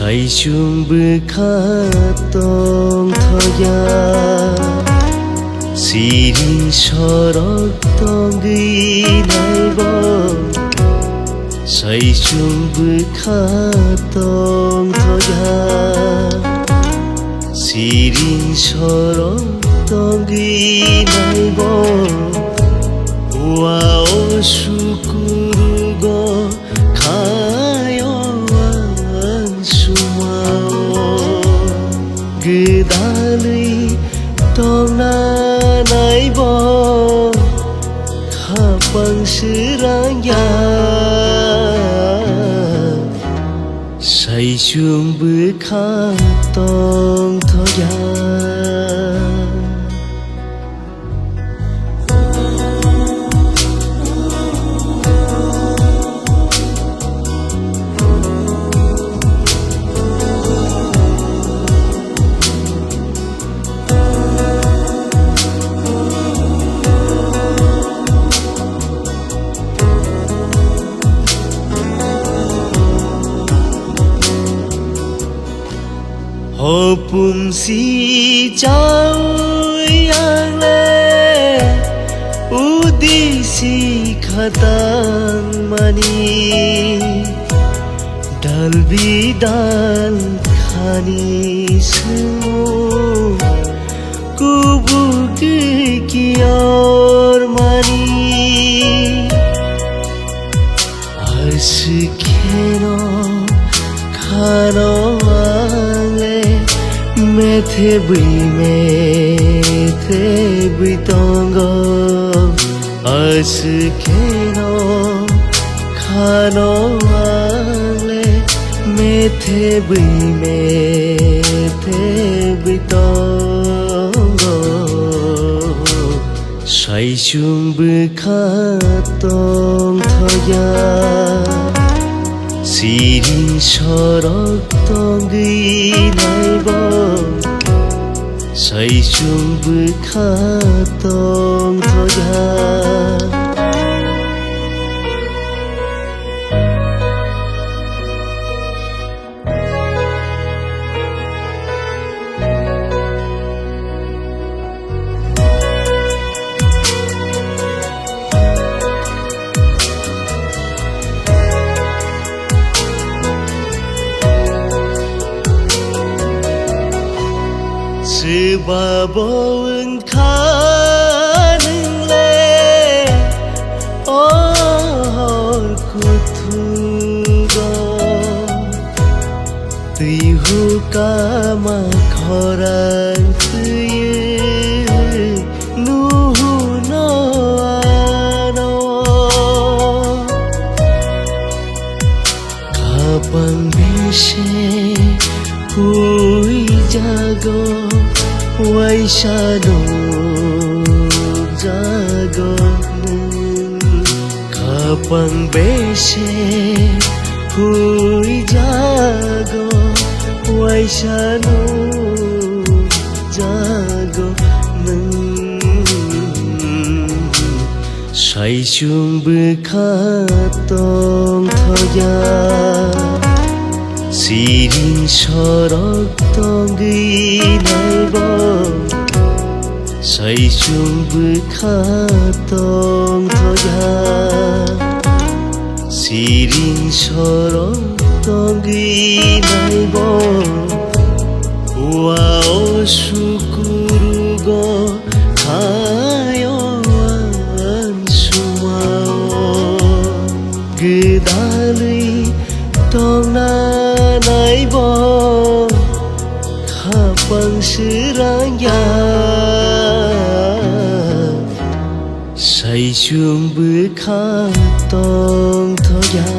Saijungbu katong thoya Siring sorok tonggi naibo Saijungbu katong thoya Siring sorok tonggi naibo Wao syukurugo Gedalui tongna naibo Kapang serangya Saijungbu katong thoya Hopun si jauh yang le Udi si khatang mani Dal bidal khani semu Kubu kior mani Asikeno khano Methe bui tongo Asikeno khano ale Methe bui tongo Saijungbu katong thoya Siring sorok tonggi naibo Saijungbu katong thoya Sebabon kanle or kutugo Tihu kama khorang tuye nuhu no ano Kapang bishe kui jago Waishano jago Kapang beshe hui jago Waishano jago Saijungbu katong thoya Siring sorok tonggi naibo Saijungbu katong thoya Siring sorok tonggi naibo Wao syukurugo kayoan sumao Gedalui tongna naibo Kapang serangya Saijungbu katong thoya